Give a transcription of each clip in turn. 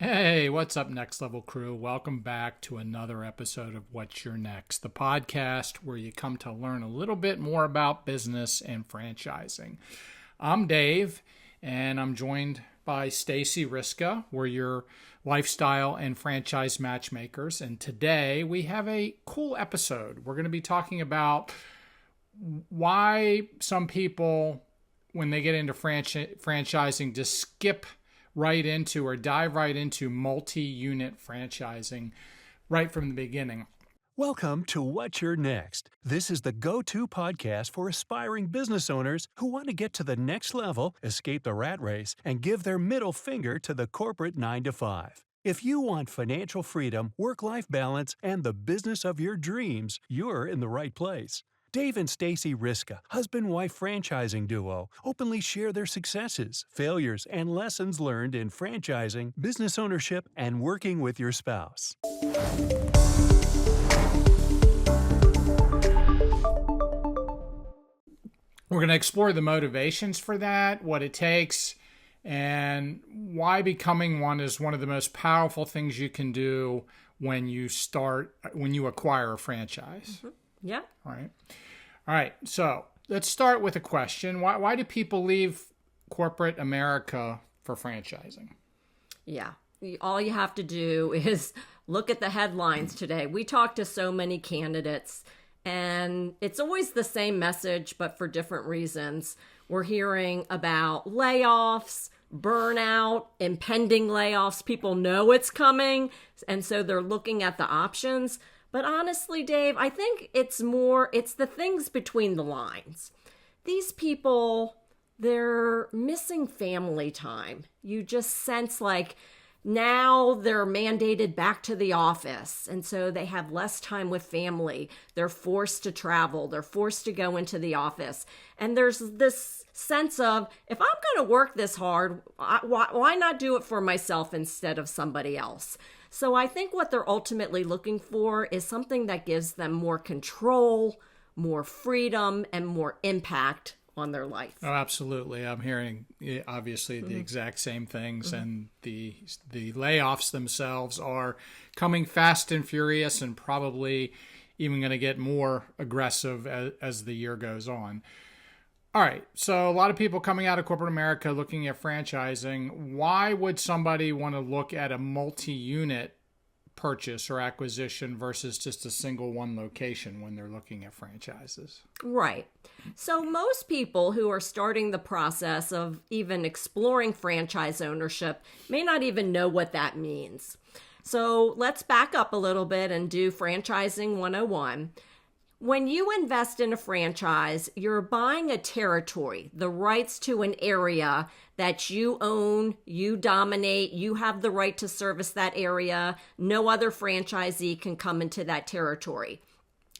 Hey, what's up, Next Level crew? Welcome back to another episode of What's Your Next, the podcast where you come to learn a little bit more about business and franchising. I'm Dave, and I'm joined by Stacy Risa. We're your lifestyle and franchise matchmakers, and today we have a cool episode. We're going to be talking about why some people, when they get into franchising, just skip right into or dive right into multi-unit franchising right from the beginning. Welcome to What's Your Next. This is the go-to podcast for aspiring business owners who want to get to the next level, escape the rat race, and give their middle finger to the corporate 9-to-5. If you want financial freedom, work-life balance, and the business of your dreams, you're in the right place. Dave and Stacy Risa, husband-wife franchising duo, openly share their successes, failures, and lessons learned in franchising, business ownership, and working with your spouse. We're going to explore the motivations for that, what it takes, and why becoming one is one of the most powerful things you can do when you acquire a franchise. Mm-hmm. Yeah. All right. So let's start with a question. Why do people leave corporate America for franchising? Yeah. All you have to do is look at the headlines today. We talk to so many candidates, and it's always the same message, but for different reasons. We're hearing about layoffs, burnout, impending layoffs. People know it's coming, and so they're looking at the options. But honestly, Dave, I think it's the things between the lines. These people, they're missing family time. You just sense like now they're mandated back to the office, and so they have less time with family. They're forced to travel. They're forced to go into the office. And there's this sense of, if I'm going to work this hard, why not do it for myself instead of somebody else? So I think what they're ultimately looking for is something that gives them more control, more freedom, and more impact on their life. Oh, absolutely. I'm hearing, obviously, the exact same things, and the layoffs themselves are coming fast and furious and probably even going to get more aggressive as the year goes on. All right, so a lot of people coming out of corporate America looking at franchising. Why would somebody want to look at a multi-unit purchase or acquisition versus just a single one location when they're looking at franchises? Right. So most people who are starting the process of even exploring franchise ownership may not even know what that means. So let's back up a little bit and do franchising 101. When you invest in a franchise, you're buying a territory, the rights to an area that you own, you dominate, you have the right to service that area. No other franchisee can come into that territory.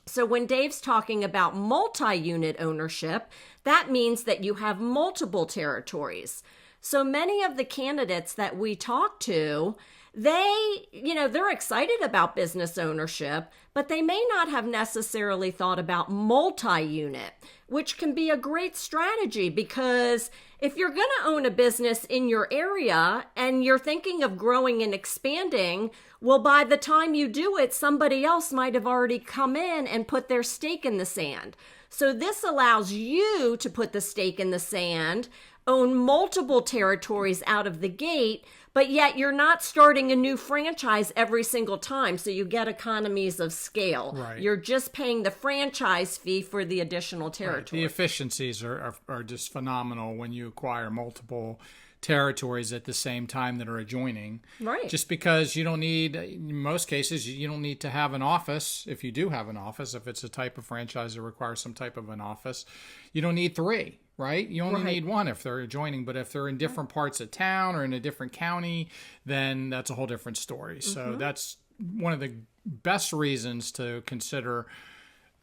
So when Dave's talking about multi-unit ownership, that means that you have multiple territories. So many of the candidates that we talk to, they're excited about business ownership, but they may not have necessarily thought about multi-unit, which can be a great strategy because if you're going to own a business in your area and you're thinking of growing and expanding, well, by the time you do it, somebody else might have already come in and put their stake in the sand. So this allows you to put the stake in the sand, own multiple territories out of the gate, but yet you're not starting a new franchise every single time. So you get economies of scale. Right. You're just paying the franchise fee for the additional territory. Right. The efficiencies are just phenomenal when you acquire multiple territories at the same time that are adjoining. Right. Just because you don't need, in most cases, you don't need to have an office. If you do have an office, if it's a type of franchise that requires some type of an office, you don't need three. Right? You only need one if they're adjoining, but if they're in different parts of town or in a different county, then that's a whole different story. So that's one of the best reasons to consider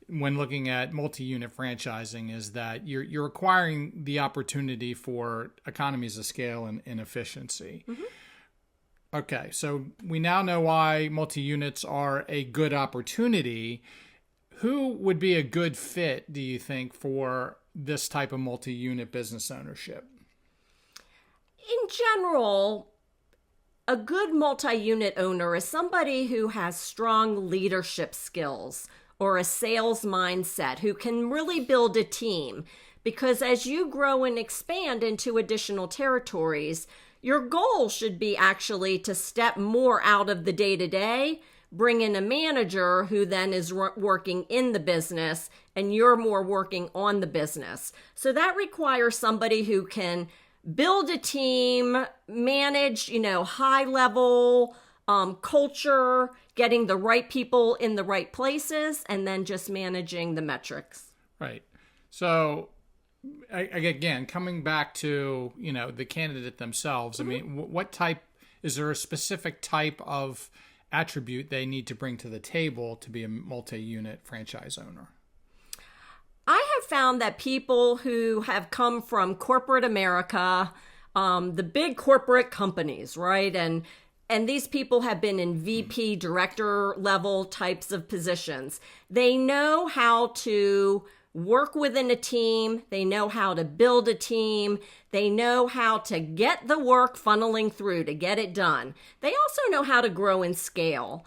when looking at multi-unit franchising is that you're acquiring the opportunity for economies of scale and efficiency. Okay, so we now know why multi-units are a good opportunity. Who would be a good fit, do you think, for this type of multi-unit business ownership? In general, a good multi-unit owner is somebody who has strong leadership skills or a sales mindset, who can really build a team. Because as you grow and expand into additional territories, your goal should be actually to step more out of the day-to-day, bring in a manager who then is working in the business, and you're more working on the business. So that requires somebody who can build a team, manage, high level culture, getting the right people in the right places, and then just managing the metrics. Right. So again, coming back to, the candidate themselves, I mean, what type, is there a specific type of attribute they need to bring to the table to be a multi-unit franchise owner? I have found that people who have come from corporate America, the big corporate companies, right? And these people have been in VP, director level types of positions. They know how to work within a team. They know how to build a team. They know how to get the work funneling through to get it done. They also know how to grow and scale.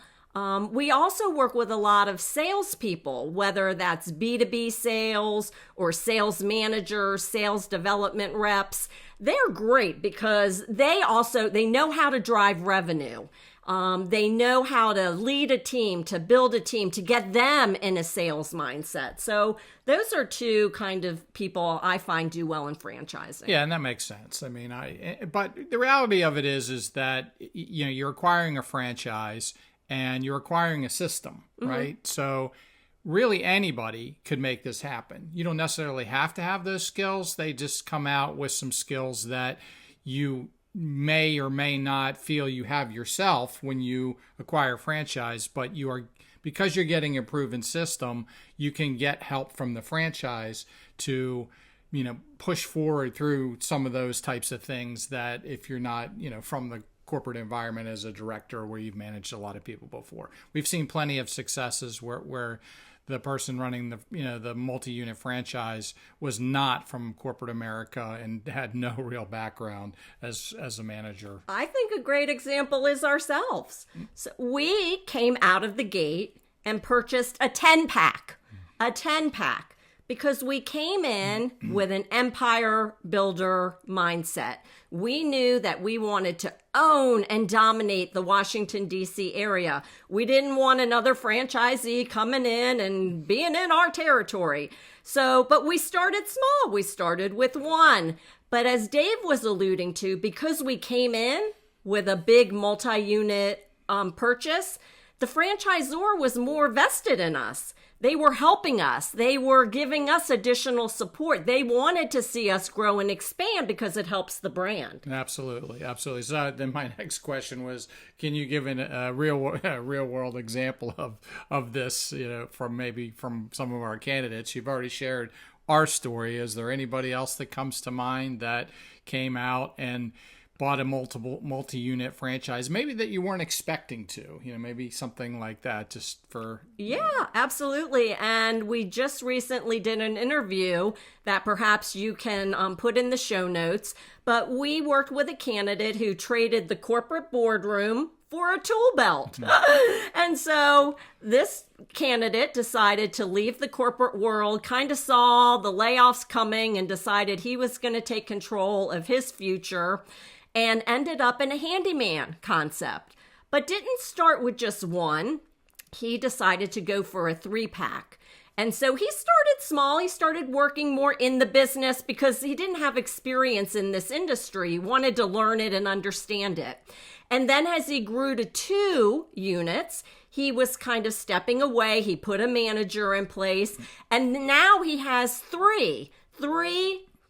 We also work with a lot of salespeople, whether that's B2B sales or sales managers, sales development reps. They're great because they know how to drive revenue. They know how to lead a team, to build a team, to get them in a sales mindset. So those are two kind of people I find do well in franchising. Yeah, and that makes sense. I mean, but the reality of it is that, you're acquiring a franchise and you're acquiring a system, right? So really anybody could make this happen. You don't necessarily have to have those skills. They just come out with some skills that you may or may not feel you have yourself when you acquire a franchise, but because you're getting a proven system, you can get help from the franchise to, push forward through some of those types of things that if you're not, from the corporate environment as a director where you've managed a lot of people before. We've seen plenty of successes where the person running the multi-unit franchise was not from corporate America and had no real background as a manager. I think a great example is ourselves. So we came out of the gate and purchased a 10-pack, because we came in with an empire builder mindset. We knew that we wanted to own and dominate the Washington, D.C. area. We didn't want another franchisee coming in and being in our territory. But we started small. We started with one. But as Dave was alluding to, because we came in with a big multi-unit purchase, the franchisor was more vested in us. They were helping us. They were giving us additional support. They wanted to see us grow and expand because it helps the brand. Absolutely, absolutely. So then my next question was, can you give a real world example of this, from some of our candidates? You've already shared our story. Is there anybody else that comes to mind that came out and bought a multi-unit franchise, maybe that you weren't expecting to, maybe something like that, just for... Yeah, absolutely. And we just recently did an interview that perhaps you can put in the show notes, but we worked with a candidate who traded the corporate boardroom for a tool belt. And so this candidate decided to leave the corporate world, kind of saw the layoffs coming and decided he was going to take control of his future, and ended up in a handyman concept, but didn't start with just one. He decided to go for a 3-pack. And so he started small. He started working more in the business because he didn't have experience in this industry. He wanted to learn it and understand it. And then as he grew to 2 units, he was kind of stepping away. He put a manager in place. And now he has three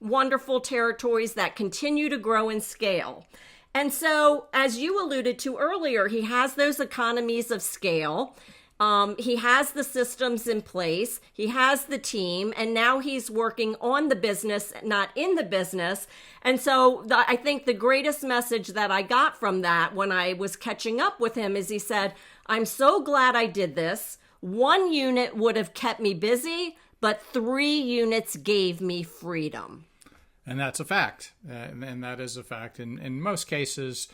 wonderful territories that continue to grow and scale. And so, as you alluded to earlier, he has those economies of scale. He has the systems in place. He has the team, and now he's working on the business, not in the business. And so I think the greatest message that I got from that when I was catching up with him is he said, "I'm so glad I did this. 1 unit would have kept me busy, but 3 units gave me freedom." And that's a fact. And that is a fact. In most cases,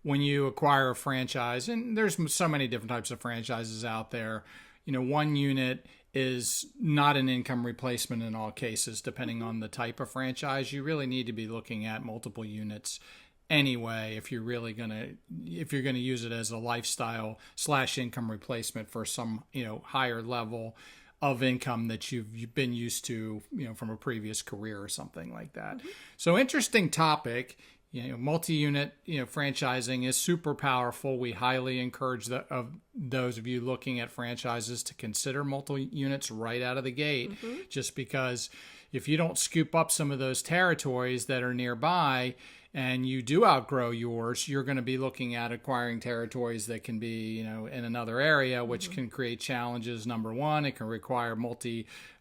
when you acquire a franchise, and there's so many different types of franchises out there, one unit is not an income replacement in all cases, depending on the type of franchise. You really need to be looking at multiple units anyway if you're going to use it as a lifestyle / income replacement for some higher level of income that you've been used to from a previous career or something like that. So interesting topic. Multi-unit franchising is super powerful. We highly encourage those of you looking at franchises to consider multi-units right out of the gate, just because if you don't scoop up some of those territories that are nearby and you do outgrow yours, you're going to be looking at acquiring territories that can be, in another area, which can create challenges. Number one, it can require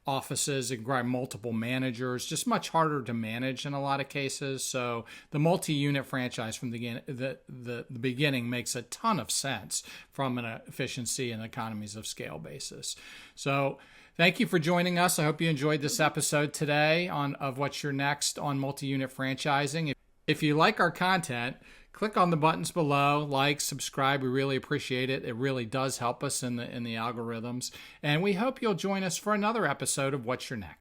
offices, it can require multiple managers, just much harder to manage in a lot of cases. So the multi-unit franchise from the beginning makes a ton of sense from an efficiency and economies of scale basis. So thank you for joining us. I hope you enjoyed this episode today of What's Your Next on multi-unit franchising. If you like our content, click on the buttons below, like, subscribe. We really appreciate it. It really does help us in the algorithms. And we hope you'll join us for another episode of What's Your Next.